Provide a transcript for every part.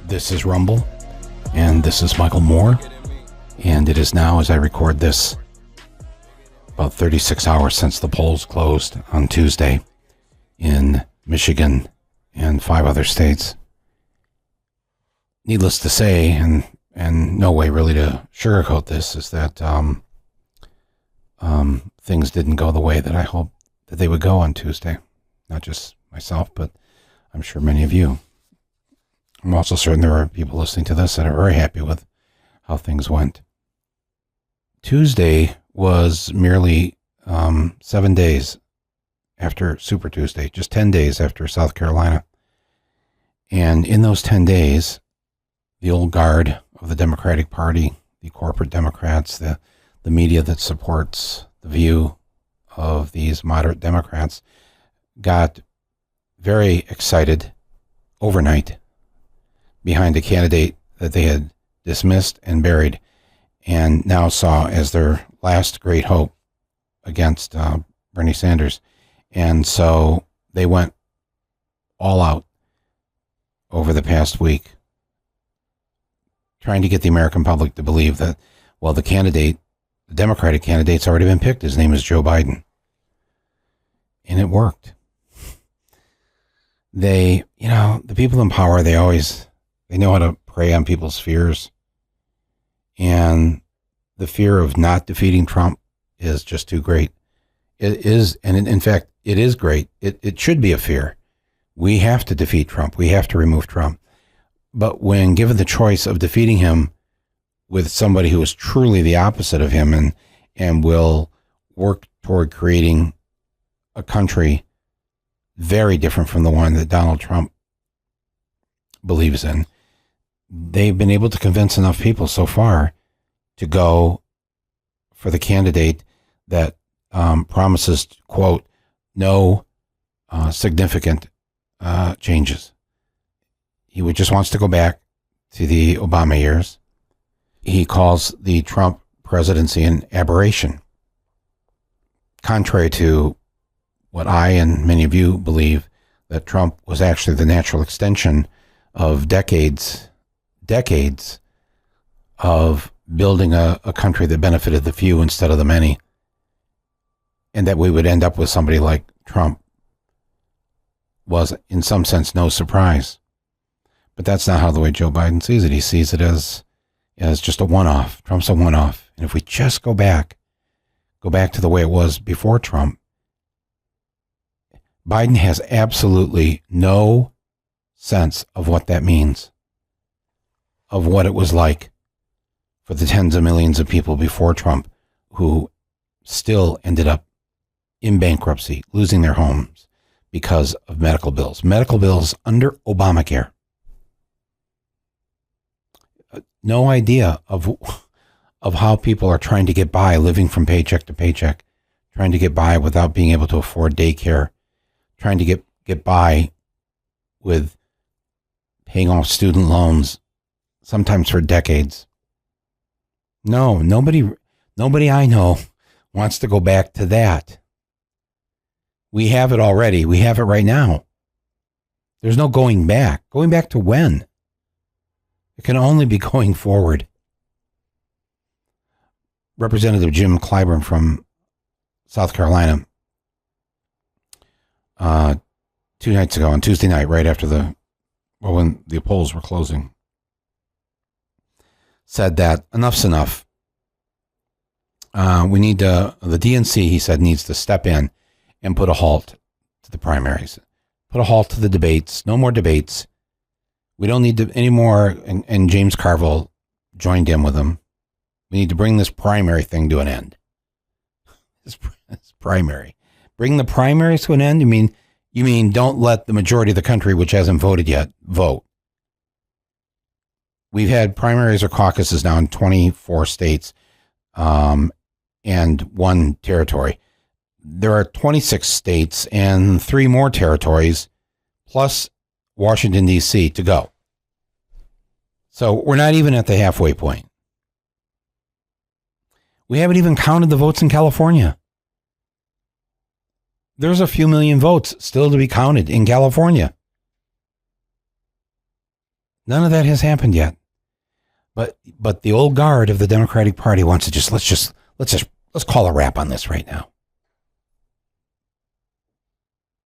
This is Rumble, and this is Michael Moore, and it is now, as I record this, about 36 hours since the polls closed on Tuesday in Michigan and 5 other states. Needless to say, and no way really to sugarcoat this, is that things didn't go the way that I hoped that they would go on Tuesday. Not just myself, but I'm sure many of you. I'm also certain there are people listening to this that are very happy with how things went. Tuesday was merely 7 days after Super Tuesday, just 10 days after South Carolina. And in those 10 days, the old guard of the Democratic Party, the corporate Democrats, the media that supports the view of these moderate Democrats, got very excited overnight behind a candidate that they had dismissed and buried and now saw as their last great hope against Bernie Sanders. And so they went all out over the past week trying to get the American public to believe that, well, the Democratic candidate's already been picked. His name is Joe Biden. And it worked. The people in power, they know how to prey on people's fears. And the fear of not defeating Trump is just too great. It is, and in fact, it is great. It should be a fear. We have to defeat Trump. We have to remove Trump. But when given the choice of defeating him with somebody who is truly the opposite of him and will work toward creating a country very different from the one that Donald Trump believes in, they've been able to convince enough people so far to go for the candidate that promises, quote, no significant changes. He just wants to go back to the Obama years. He calls the Trump presidency an aberration, contrary to what I and many of you believe, that Trump was actually the natural extension of decades of building a country that benefited the few instead of the many, and that we would end up with somebody like Trump was, in some sense, no surprise. But that's not how the way Joe Biden sees it. He sees it as just a one-off. Trump's a one-off. And if we just go back to the way it was before Trump, Biden has absolutely no sense of what that means, of what it was like for the tens of millions of people before Trump who still ended up in bankruptcy, losing their homes because of medical bills. Medical bills under Obamacare. No idea of how people are trying to get by, living from paycheck to paycheck, trying to get by without being able to afford daycare, trying to get by with paying off student loans, sometimes for decades. No, nobody I know wants to go back to that. We have it already. We have it right now. There's no going back. Going back to when? It can only be going forward. Representative Jim Clyburn from South Carolina, 2 nights ago, on Tuesday night, right after when the polls were closing, said that enough's enough. We need the DNC, he said, needs to step in and put a halt to the primaries, put a halt to the debates. No more debates. We don't need to anymore. And James Carville joined in with him. We need to bring this primary thing to an end. This primary. Bring the primaries to an end? You mean don't let the majority of the country, which hasn't voted yet, vote. We've had primaries or caucuses now in 24 states and 1 territory. There are 26 states and 3 more territories, plus Washington, D.C. to go. So we're not even at the halfway point. We haven't even counted the votes in California. There's a few million votes still to be counted in California. None of that has happened yet. But the old guard of the Democratic Party wants to let's call a wrap on this right now.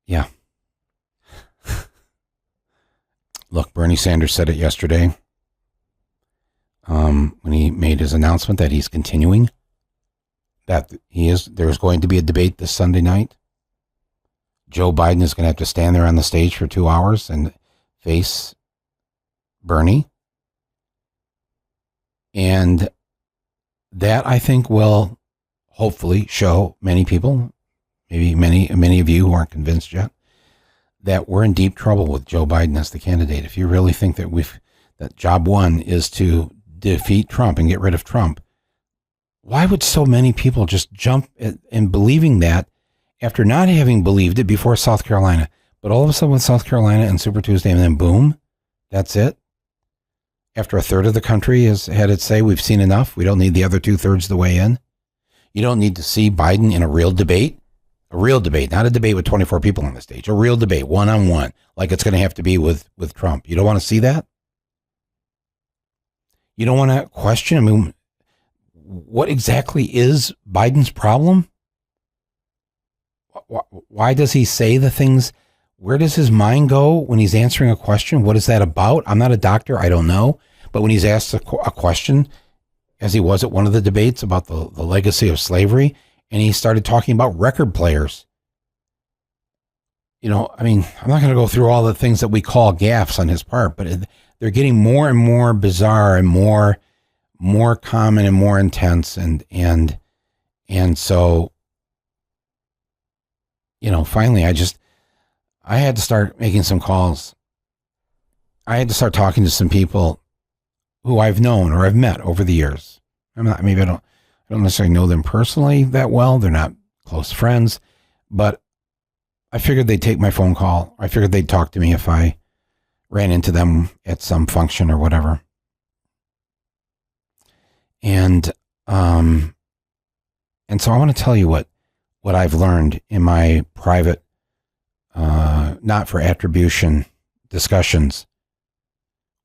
Yeah. Look, Bernie Sanders said it yesterday when he made his announcement that he's continuing, that there's going to be a debate this Sunday night. Joe Biden is going to have to stand there on the stage for 2 hours and face Bernie. And that, I think, will hopefully show many people, maybe many of you who aren't convinced yet, that we're in deep trouble with Joe Biden as the candidate. If you really think that job one is to defeat Trump and get rid of Trump, why would so many people just jump in believing that after not having believed it before South Carolina? But all of a sudden with South Carolina and Super Tuesday, and then boom, that's it. After a third of the country has had it say, we've seen enough, we don't need the other 2/3 the way in. You don't need to see Biden in a real debate, not a debate with 24 people on the stage, a real debate, one-on-one, like it's going to have to be with Trump. You don't want to see that? You don't want to question, I mean, what exactly is Biden's problem? Why does he say the things? Where does his mind go when he's answering a question? What is that about? I'm not a doctor. I don't know. But when he's asked a question, as he was at one of the debates about the legacy of slavery, and he started talking about record players. You know, I mean, I'm not going to go through all the things that we call gaffes on his part, but they're getting more and more bizarre and more common and more intense. And so, you know, finally, I had to start making some calls. I had to start talking to some people who I've known or I've met over the years. I don't necessarily know them personally that well. They're not close friends, but I figured they'd take my phone call. I figured they'd talk to me if I ran into them at some function or whatever. And so I want to tell you what I've learned in my private, not for attribution discussions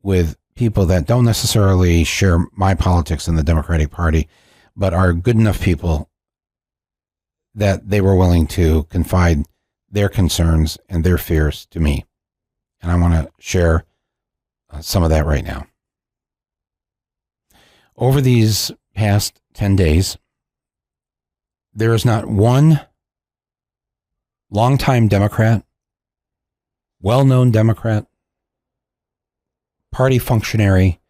with people that don't necessarily share my politics in the Democratic Party, but are good enough people that they were willing to confide their concerns and their fears to me. And I want to share some of that right now. Over these past 10 days, there is not one longtime Democrat, well-known Democrat, party functionary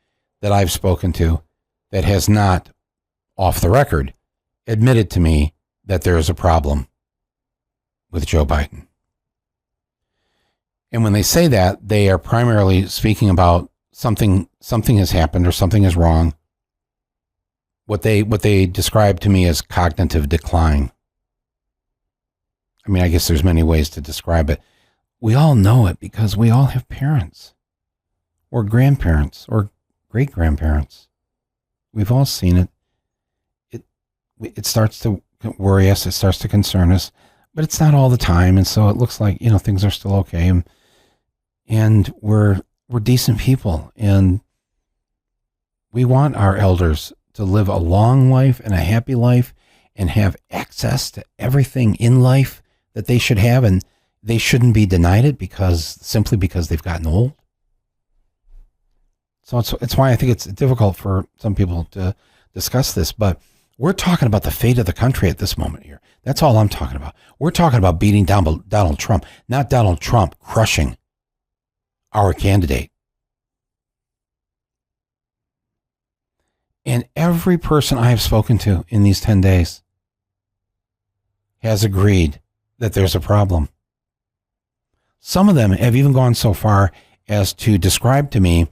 that I've spoken to that has not, off the record, admitted to me that there is a problem with Joe Biden. And when they say that, they are primarily speaking about something has happened or something is wrong. What they describe to me as cognitive decline. I mean, I guess there's many ways to describe it. We all know it because we all have parents or grandparents or great-grandparents. We've all seen it. It starts to worry us. It starts to concern us, but it's not all the time. And so it looks like, you know, things are still okay. And we're decent people, and we want our elders to live a long life and a happy life and have access to everything in life that they should have, and they shouldn't be denied it simply because they've gotten old. So it's why I think it's difficult for some people to discuss this, but we're talking about the fate of the country at this moment here. That's all I'm talking about. We're talking about beating down Donald Trump, not Donald Trump crushing our candidate. And every person I have spoken to in these 10 days has agreed that there's a problem. Some of them have even gone so far as to describe to me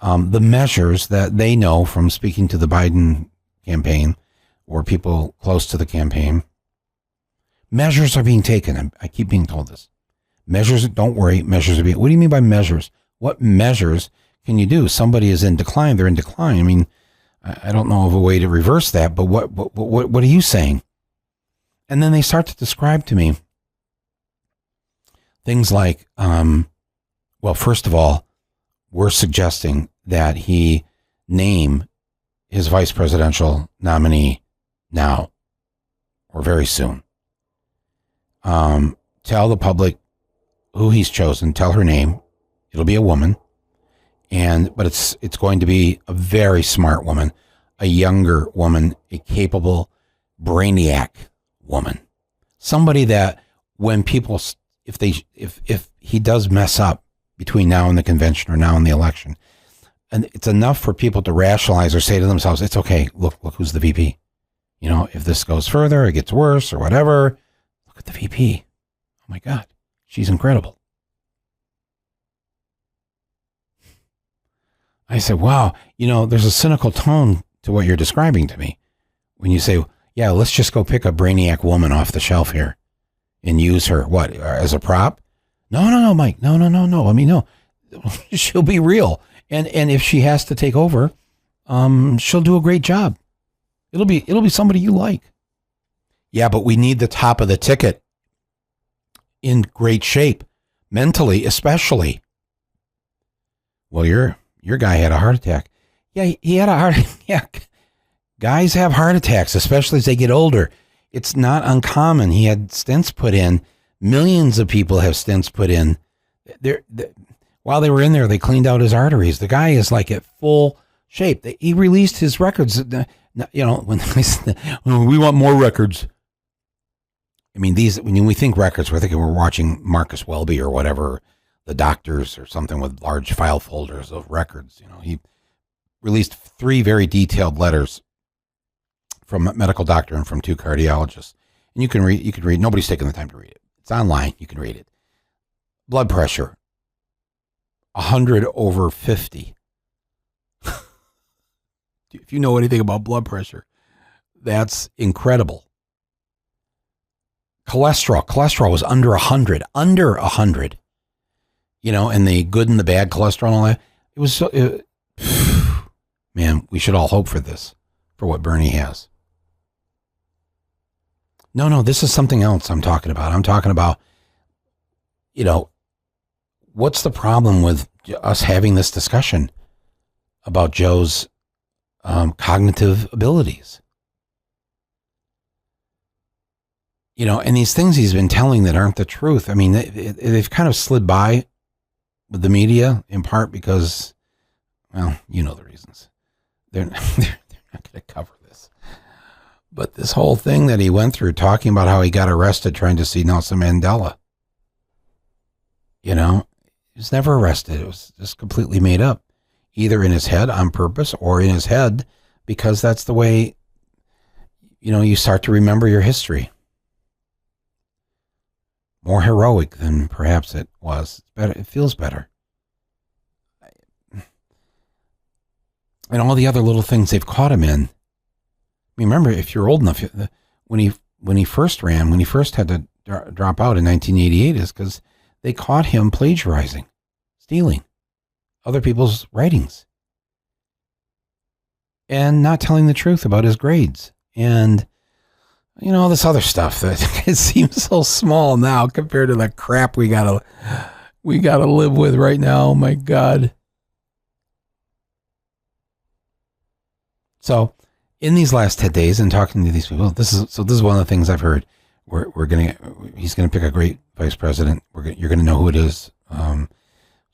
the measures that they know from speaking to the Biden campaign or people close to the campaign. Measures are being taken. I keep being told this. Measures, don't worry, measures are being... What do you mean by measures? What measures can you do? Somebody is in decline. They're in decline. I mean, I don't know of a way to reverse that, but what are you saying? And then they start to describe to me things like, well, first of all, we're suggesting that he name his vice presidential nominee now or very soon. Tell the public who he's chosen. Tell her name. It'll be a woman, but it's going to be a very smart woman, a younger woman, a capable brainiac woman, somebody that when people, if he does mess up between now and the convention or now and the election, and it's enough for people to rationalize or say to themselves, it's okay. Look who's the VP. You know, if this goes further, it gets worse or whatever. Look at the VP. Oh my God, she's incredible. I said, wow, you know, there's a cynical tone to what you're describing to me when you say, yeah, let's just go pick a brainiac woman off the shelf here and use her, what, as a prop? No, Mike. No. I mean, no, she'll be real. And if she has to take over, she'll do a great job. It'll be somebody you like. Yeah, but we need the top of the ticket in great shape, mentally especially. Well, your guy had a heart attack. Yeah, he had a heart attack. Guys have heart attacks, especially as they get older. It's not uncommon. He had stents put in. Millions of people have stents put in. While they were in there, they cleaned out his arteries. The guy is like at full shape. He released his records. You know, when we want more records. I mean, when we think records, we're thinking we're watching Marcus Welby or whatever, the doctors or something with large file folders of records. You know, he released 3 very detailed letters from a medical doctor and from 2 cardiologists. And you can read, nobody's taking the time to read it. It's online. You can read it. Blood pressure, 100/50. If you know anything about blood pressure, that's incredible. Cholesterol was under 100. You know, and the good and the bad cholesterol and all that. It was so, man, we should all hope for this, for what Bernie has. No, this is something else I'm talking about. I'm talking about, you know, what's the problem with us having this discussion about Joe's cognitive abilities? You know, and these things he's been telling that aren't the truth. I mean, they've kind of slid by with the media, in part because, well, you know the reasons. They're not going to cover this. But this whole thing that he went through, talking about how he got arrested trying to see Nelson Mandela, you know, he was never arrested. It was just completely made up, either in his head on purpose or in his head because that's the way, you know, you start to remember your history. More heroic than perhaps it was. It's better. It feels better. And all the other little things they've caught him in. I mean, remember, if you're old enough, when he first had to drop out in 1988, is because they caught him plagiarizing, stealing other people's writings, and not telling the truth about his grades, and you know, all this other stuff that it seems so small now compared to the crap we gotta live with right now. Oh my God. So in these last 10 days and talking to these people, this is one of the things I've heard. He's gonna pick a great vice president. You're gonna know who it is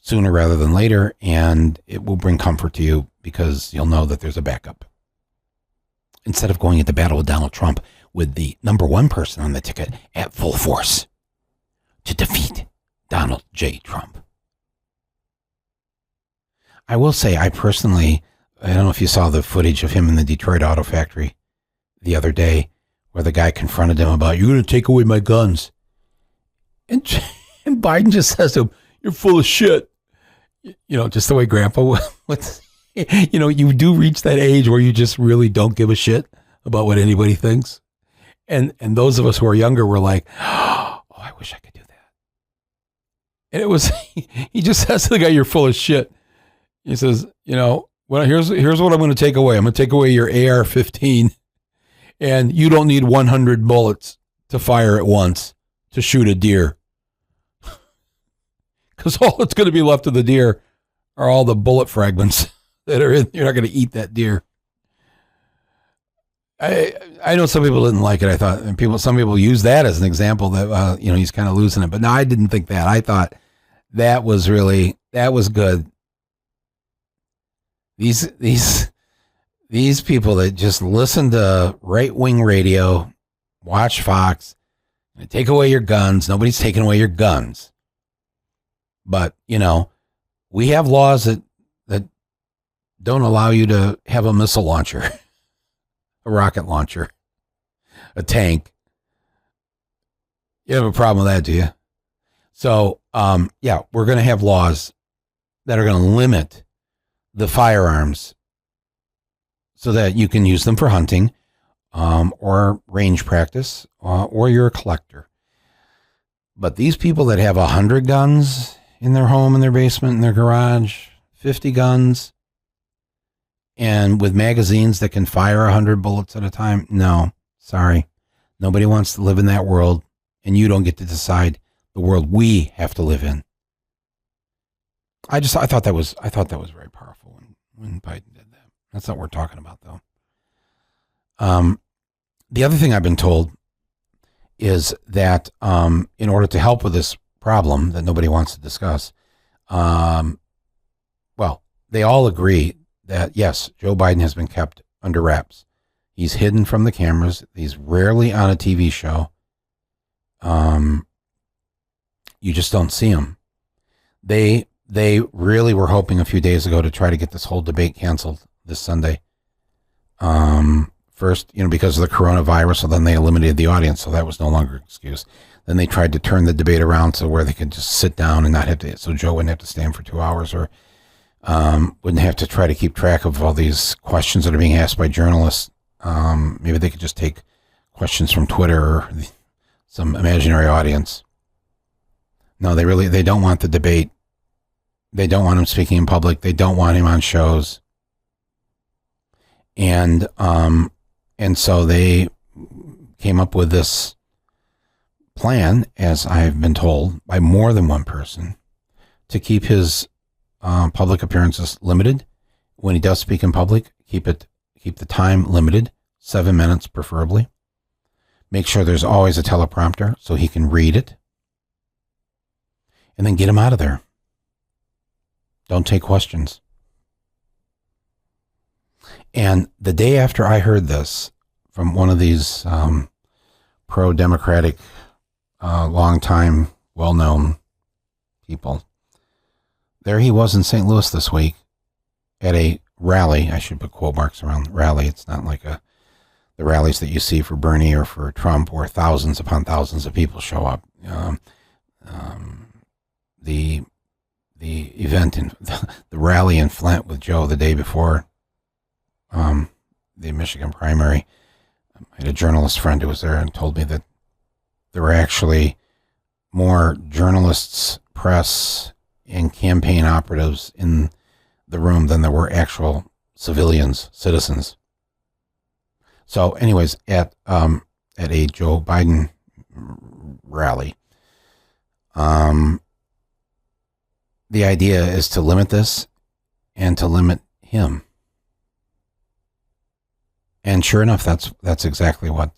sooner rather than later, and it will bring comfort to you because you'll know that there's a backup. Instead of going into battle with Donald Trump with the number 1 person on the ticket at full force to defeat Donald J. Trump. I will say, I don't know if you saw the footage of him in the Detroit Auto Factory the other day, where the guy confronted him about, you're going to take away my guns. And Biden just says to him, you're full of shit. You know, just the way Grandpa was. You know, you do reach that age where you just really don't give a shit about what anybody thinks. And those of us who are younger were like, oh, I wish I could do that. And it was, he just says to the guy, you're full of shit. He says, you know, well, here's what I'm going to take away. I'm going to take away your AR-15, and you don't need 100 bullets to fire at once to shoot a deer. Because all that's going to be left of the deer are all the bullet fragments that are in. You're not going to eat that deer. I know some people didn't like it. I thought some people use that as an example that he's kind of losing it. But no, I didn't think that. I thought that was good. These people that just listen to right-wing radio, watch Fox, and take away your guns. Nobody's taking away your guns. But, we have laws that don't allow you to have a missile launcher, a rocket launcher, a tank. You have a problem with that, do you? So, we're going to have laws that are going to limit the firearms so that you can use them for hunting or range practice or you're a collector. But these people that have 100 guns in their home, in their basement, in their garage, 50 guns, and with magazines that can fire 100 bullets at a time, no, sorry. Nobody wants to live in that world, and you don't get to decide the world we have to live in. I thought that was very powerful when Biden did that. That's not what we're talking about, though. The other thing I've been told is that in order to help with this problem that nobody wants to discuss, they all agree that, yes, Joe Biden has been kept under wraps. He's hidden from the cameras. He's rarely on a TV show. You just don't see him. They really were hoping a few days ago to try to get this whole debate canceled this Sunday. First, because of the coronavirus, so then they eliminated the audience, so that was no longer an excuse. Then they tried to turn the debate around so where they could just sit down and not have to, so Joe wouldn't have to stand for 2 hours or wouldn't have to try to keep track of all these questions that are being asked by journalists. Maybe they could just take questions from Twitter or some imaginary audience. No, they don't want the debate. They don't want him speaking in public. They don't want him on shows. And so they came up with this plan, as I've been told by more than one person, to keep his public appearances limited. When he does speak in public, keep the time limited, 7 minutes preferably. Make sure there's always a teleprompter so he can read it. And then get him out of there. Don't take questions. And the day after I heard this from one of these pro-democratic, long-time, well-known people, there he was in St. Louis this week at a rally. I should put quote marks around rally. It's not like the rallies that you see for Bernie or for Trump where thousands upon thousands of people show up. The event in the rally in Flint with Joe the day before the Michigan primary, I had a journalist friend who was there and told me that there were actually more journalists, press, and campaign operatives in the room than there were actual civilians, citizens. So anyways, at a Joe Biden rally, the idea is to limit this and to limit him. And sure enough, that's exactly what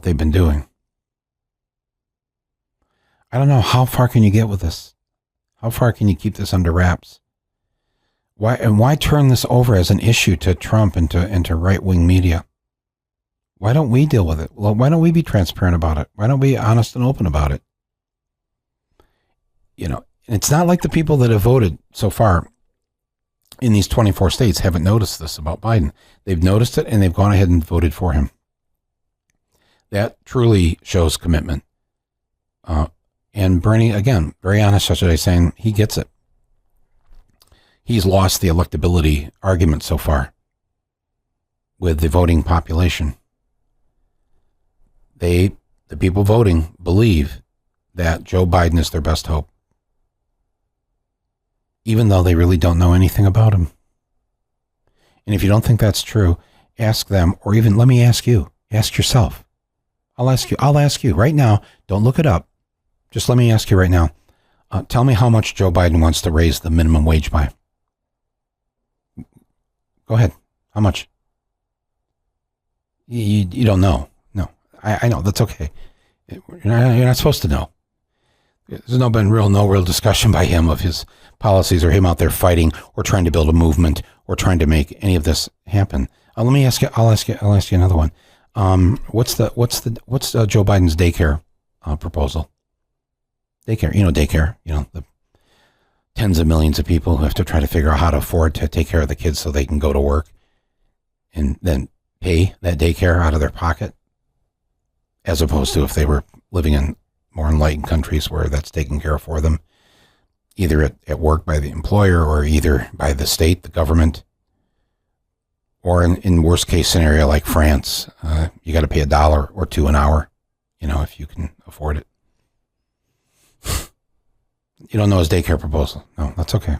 they've been doing. I don't know, how far can you get with this? How far can you keep this under wraps? Why turn this over as an issue to Trump and to right-wing media? Why don't we deal with it? Well, why don't we be transparent about it? Why don't we be honest and open about it? It's not like the people that have voted so far in these 24 states haven't noticed this about Biden. They've noticed it and they've gone ahead and voted for him. That truly shows commitment. And Bernie, again, very honest yesterday, saying he gets it. He's lost the electability argument so far with the voting population. The people voting believe that Joe Biden is their best hope, even though they really don't know anything about him. And if you don't think that's true, ask them, or even let me ask you, ask yourself. I'll ask you right now. Don't look it up. Just let me ask you right now. Tell me how much Joe Biden wants to raise the minimum wage by. Go ahead. How much? You don't know. No, I know. That's okay. You're not supposed to know. There's no real discussion by him of his policies or him out there fighting or trying to build a movement or trying to make any of this happen. Let me ask you. I'll ask you another one. What's Joe Biden's daycare proposal? Daycare, daycare, the tens of millions of people who have to try to figure out how to afford to take care of the kids so they can go to work and then pay that daycare out of their pocket, as opposed to if they were living in more enlightened countries where that's taken care of for them, either at work by the employer or either by the state, the government, or in worst case scenario like France, you got to pay $1 or $2 an hour, if you can afford it. You don't know his daycare proposal. No, that's okay.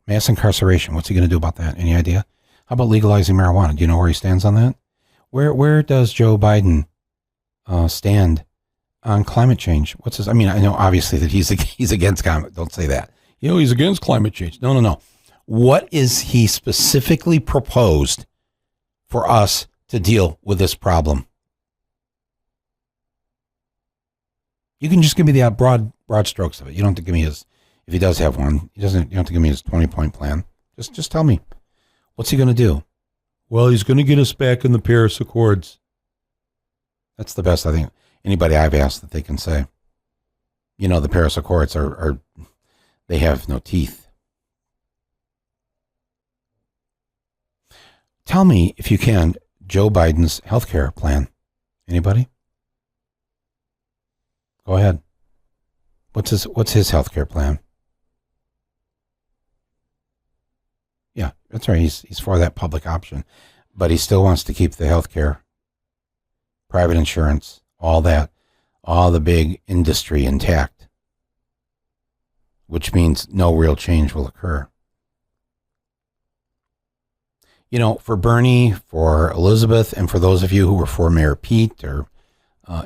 Mass incarceration. What's he going to do about that? Any idea? How about legalizing marijuana? Do you know where he stands on that? Where does Joe Biden stand on climate change? I know obviously that he's against climate. Don't say that. He's against climate change. No. What is he specifically proposed for us to deal with this problem? You can just give me the broad strokes of it. You don't have to give me his, if he does have one, you don't have to give me his 20-point plan. Just tell me. What's he going to do? Well, he's going to get us back in the Paris Accords. That's the best, I think, anybody I've asked that they can say. The Paris Accords are they have no teeth. Tell me, if you can, Joe Biden's healthcare plan. Anybody? Go ahead. What's his healthcare plan? Yeah, that's right. He's for that public option, but he still wants to keep the healthcare, private insurance, all the big industry intact, which means no real change will occur. For Bernie, for Elizabeth, and for those of you who were for Mayor Pete or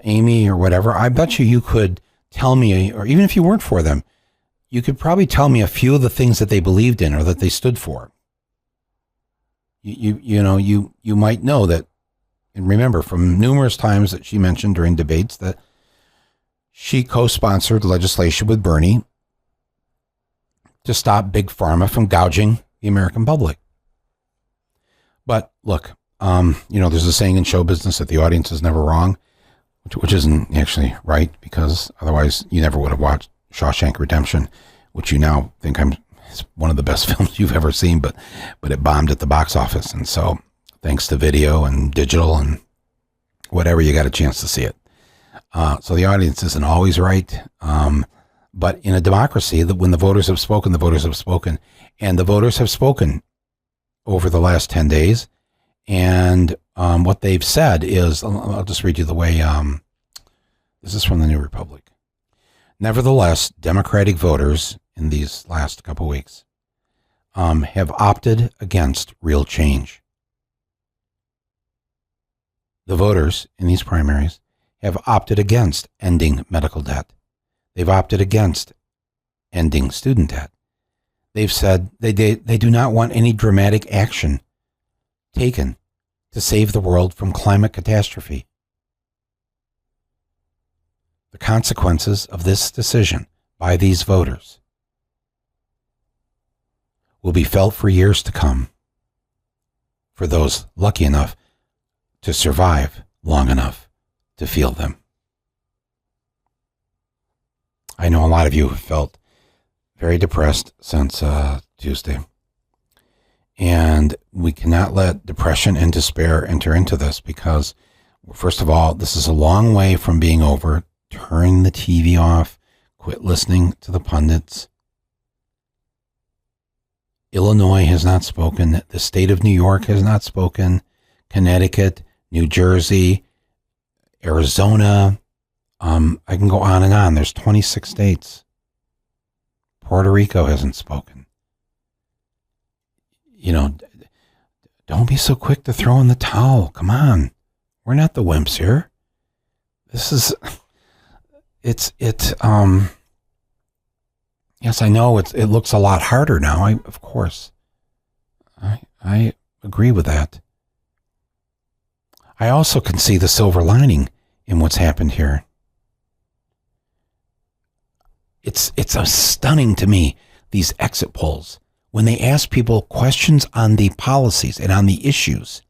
Amy or whatever, I bet you could tell me, or even if you weren't for them, you could probably tell me a few of the things that they believed in or that they stood for. You might know that, and remember from numerous times that she mentioned during debates that she co-sponsored legislation with Bernie to stop Big Pharma from gouging the American public. But look, there's a saying in show business that the audience is never wrong. Which isn't actually right, because otherwise you never would have watched Shawshank Redemption, which you now think it's one of the best films you've ever seen, but it bombed at the box office. And so thanks to video and digital and whatever, you got a chance to see it. So the audience isn't always right. But in a democracy, that when the voters have spoken, the voters have spoken. And the voters have spoken over the last 10 days. And what they've said is, I'll just read you the way, this is from the New Republic. Nevertheless, Democratic voters in these last couple weeks have opted against real change. The voters in these primaries have opted against ending medical debt. They've opted against ending student debt. They've said they do not want any dramatic action taken to save the world from climate catastrophe. The consequences of this decision by these voters will be felt for years to come for those lucky enough to survive long enough to feel them. I know a lot of you have felt very depressed since Tuesday. And we cannot let depression and despair enter into this because, first of all, this is a long way from being over. Turn the TV off. Quit listening to the pundits. Illinois has not spoken. The state of New York has not spoken. Connecticut, New Jersey, Arizona. I can go on and on. There's 26 states. Puerto Rico hasn't spoken. Don't be so quick to throw in the towel. Come on. We're not the wimps here. This is, yes, I know it looks a lot harder now. Of course, I agree with that. I also can see the silver lining in what's happened here. It's stunning to me, these exit polls, when they ask people questions on the policies and on the issues.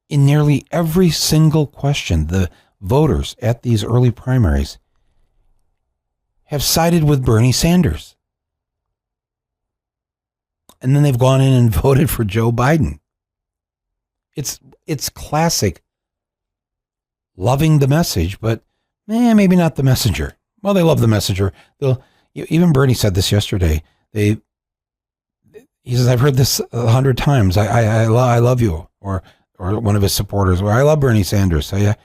In nearly every single question, the voters at these early primaries have sided with Bernie Sanders. And then they've gone in and voted for Joe Biden. It's classic loving the message, but maybe not the messenger. Well, they love the messenger. Even Bernie said this yesterday. He says, "I've heard this 100 times. I love you," or one of his supporters. Well, I love Bernie Sanders. So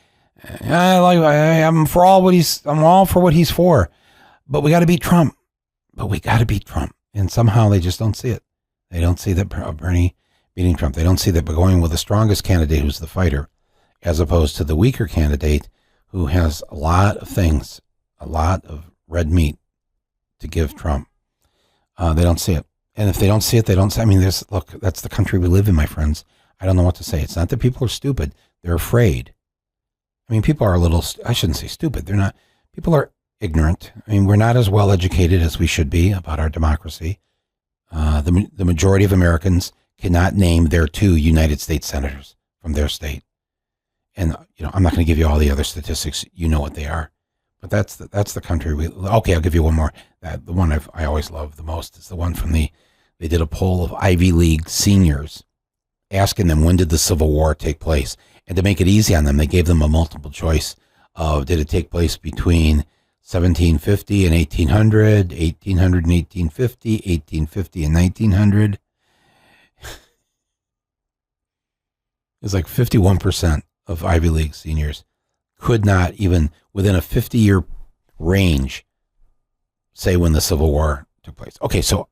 I'm for all what I'm all for what he's for. But we got to beat Trump. And somehow they just don't see it. They don't see that Bernie beating Trump. They don't see that by going with the strongest candidate, who's the fighter, as opposed to the weaker candidate who has a lot of things, a lot of red meat to give Trump. They don't see it. And if they don't see it, they don't see. I mean, look, that's the country we live in, my friends. I don't know what to say. It's not that people are stupid. They're afraid. I mean, people are I shouldn't say stupid. They're not. People are ignorant. I mean, we're not as well educated as we should be about our democracy. The majority of Americans cannot name their 2 United States senators from their state. And, I'm not going to give you all the other statistics. You know what they are. But that's the country okay, I'll give you one more. The one I always love the most is the one from they did a poll of Ivy League seniors, asking them, when did the Civil War take place? And to make it easy on them, they gave them a multiple choice of, did it take place between 1750 and 1800, 1800 and 1850, 1850 and 1900? It's like 51% of Ivy League seniors could not, even within a 50-year range, say when the Civil War took place. Okay, so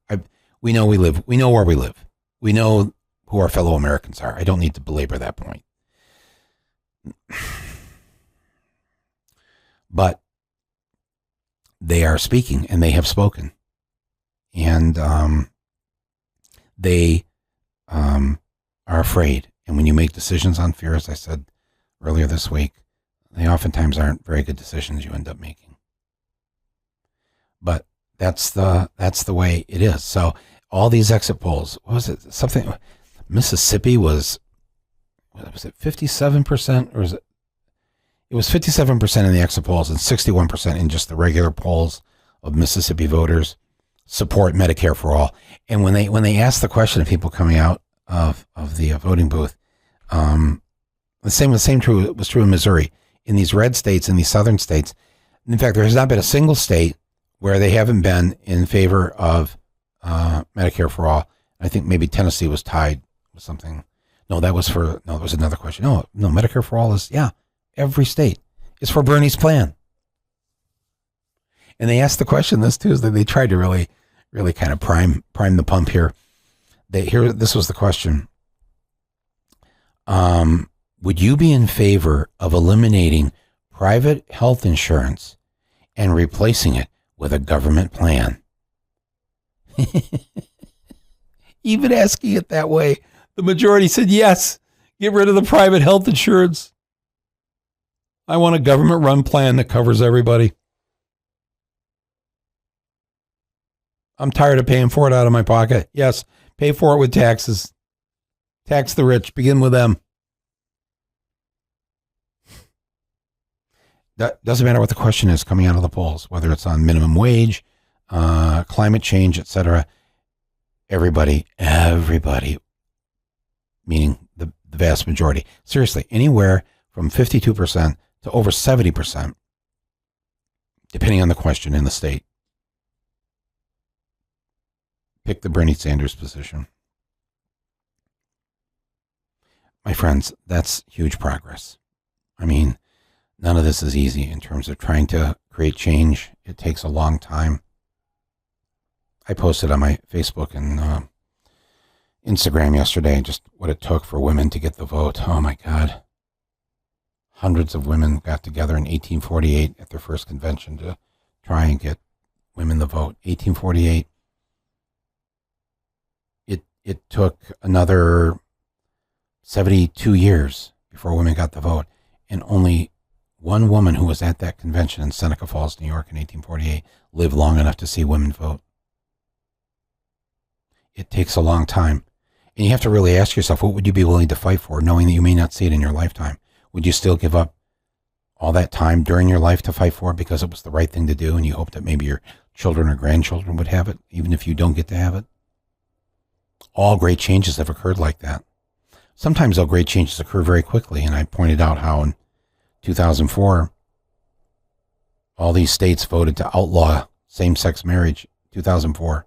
we know where we live. We know who our fellow Americans are. I don't need to belabor that point. But they are speaking, and they have spoken. And they are afraid. And when you make decisions on fear, as I said earlier this week, they oftentimes aren't very good decisions you end up making. But that's the way it is. So all these exit polls, what was it? Something, Mississippi was it 57%, or was it? It was 57% in the exit polls and 61% in just the regular polls of Mississippi voters support Medicare for all. And when they asked the question of people coming out of the voting booth, the same was true in Missouri. In these red states, in these southern states, in fact, there has not been a single state where they haven't been in favor of Medicare for all. I think maybe Tennessee was tied with something. No, that was another question. No, Medicare for all is, every state is for Bernie's plan. And they asked the question this Tuesday. They tried to really, really kind of prime the pump here. This was the question. Would you be in favor of eliminating private health insurance and replacing it with a government plan? Even asking it that way, the majority said yes. Get rid of the private health insurance. I want a government-run plan that covers everybody. I'm tired of paying for it out of my pocket. Yes, pay for it with taxes. Tax the rich. Begin with them. That doesn't matter what the question is coming out of the polls, whether it's on minimum wage, climate change, etc. Everybody, meaning the vast majority. Seriously, anywhere from 52% to over 70%, depending on the question in the state, pick the Bernie Sanders position. My friends, that's huge progress. I mean, none of this is easy in terms of trying to create change. It takes a long time. I posted on my Facebook and Instagram yesterday just what it took for women to get the vote. Oh my God. hundreds of women got together in 1848 at their first convention to try and get women the vote. 1848. It took another 72 years before women got the vote, and only one woman who was at that convention in Seneca Falls, New York in 1848 lived long enough to see women vote. It takes a long time. And you have to really ask yourself, what would you be willing to fight for, knowing that you may not see it in your lifetime? Would you still give up all that time during your life to fight for it because it was the right thing to do and you hope that maybe your children or grandchildren would have it, even if you don't get to have it? All great changes have occurred like that. Sometimes, though, great changes occur very quickly, and I pointed out how in 2004, all these states voted to outlaw same-sex marriage, 2004.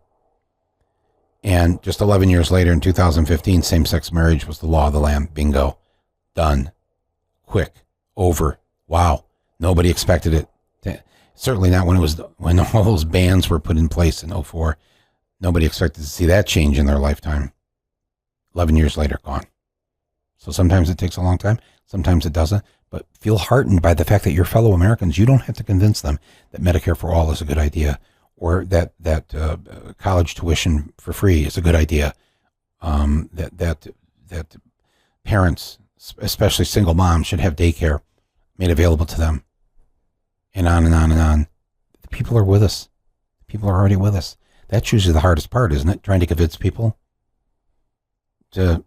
And just 11 years later, in 2015, same-sex marriage was the law of the land. Bingo. Done. Quick. Over. Wow. Nobody expected it. Certainly not when all those bans were put in place in 2004. Nobody expected to see that change in their lifetime. 11 years later, gone. So sometimes it takes a long time. Sometimes it doesn't. But feel heartened by the fact that your fellow Americans, you don't have to convince them that Medicare for all is a good idea, or that college tuition for free is a good idea. That parents, especially single moms, should have daycare made available to them. And on and on and on. The people are with us. People are already with us. That's usually the hardest part, isn't it? Trying to convince people to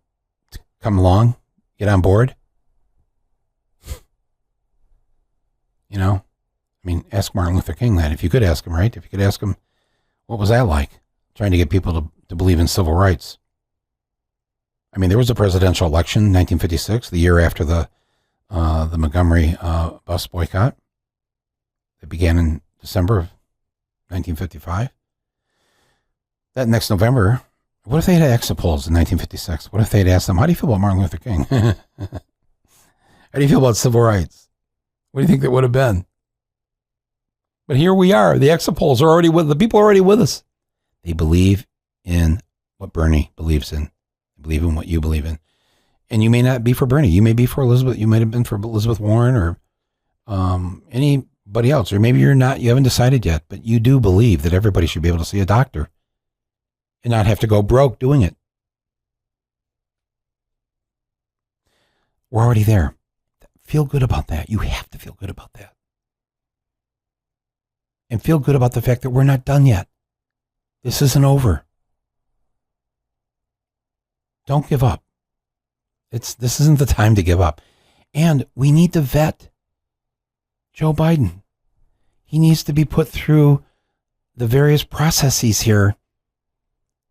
come along, get on board. You know, I mean, ask Martin Luther King that. If you could ask him, right? If you could ask him, what was that like? Trying to get people to believe in civil rights. I mean, there was a presidential election in 1956, the year after the Montgomery bus boycott. It began in December of 1955. That next November, what if they had exit polls in 1956? What if they had asked them, how do you feel about Martin Luther King? How do you feel about civil rights? What do you think that would have been? But here we are. The exit polls are already with the people are already with us. They believe in what Bernie believes in. They believe in what you believe in. And you may not be for Bernie. You may be for Elizabeth. You might have been for Elizabeth Warren or anybody else. Or maybe you're not. You haven't decided yet. But you do believe that everybody should be able to see a doctor and not have to go broke doing it. We're already there. Feel good about that. You have to feel good about that. And feel good about the fact that we're not done yet. This isn't over. Don't give up. This isn't the time to give up. And we need to vet Joe Biden. He needs to be put through the various processes here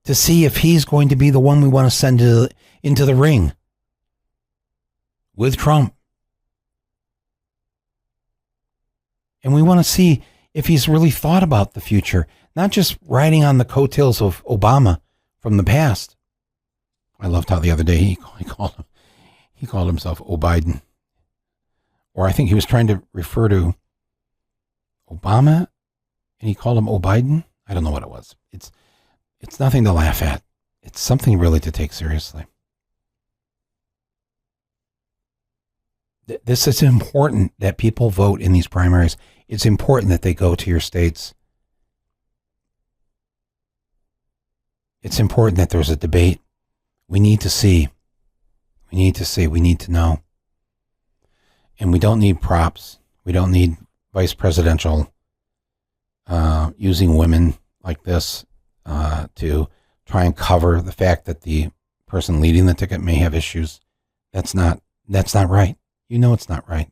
to see if he's going to be the one we want to send into the ring with Trump. And we want to see if he's really thought about the future, not just riding on the coattails of Obama from the past. I loved how the other day he called himself O'Biden. Or I think he was trying to refer to Obama and he called him O'Biden. I don't know what it was. It's nothing to laugh at. It's something really to take seriously. This is important that people vote in these primaries. It's important that they go to your states. It's important that there's a debate. We need to see. We need to see. We need to know. And we don't need props. We don't need vice presidential using women like this to try and cover the fact that the person leading the ticket may have issues. That's not right. You know it's not right.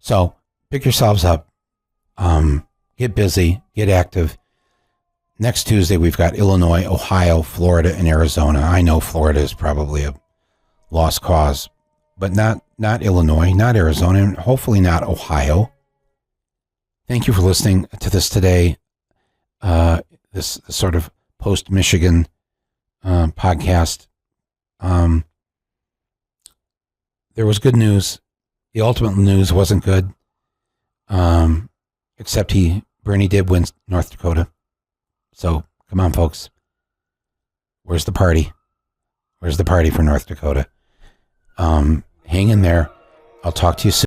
So pick yourselves up. Get busy. Get active. Next Tuesday, we've got Illinois, Ohio, Florida, and Arizona. I know Florida is probably a lost cause, but not Illinois, not Arizona, and hopefully not Ohio. Thank you for listening to this today. This sort of post-Michigan podcast. There was good news. The ultimate news wasn't good, except Bernie did win North Dakota. So come on, folks. Where's the party? Where's the party for North Dakota? Hang in there. I'll talk to you soon.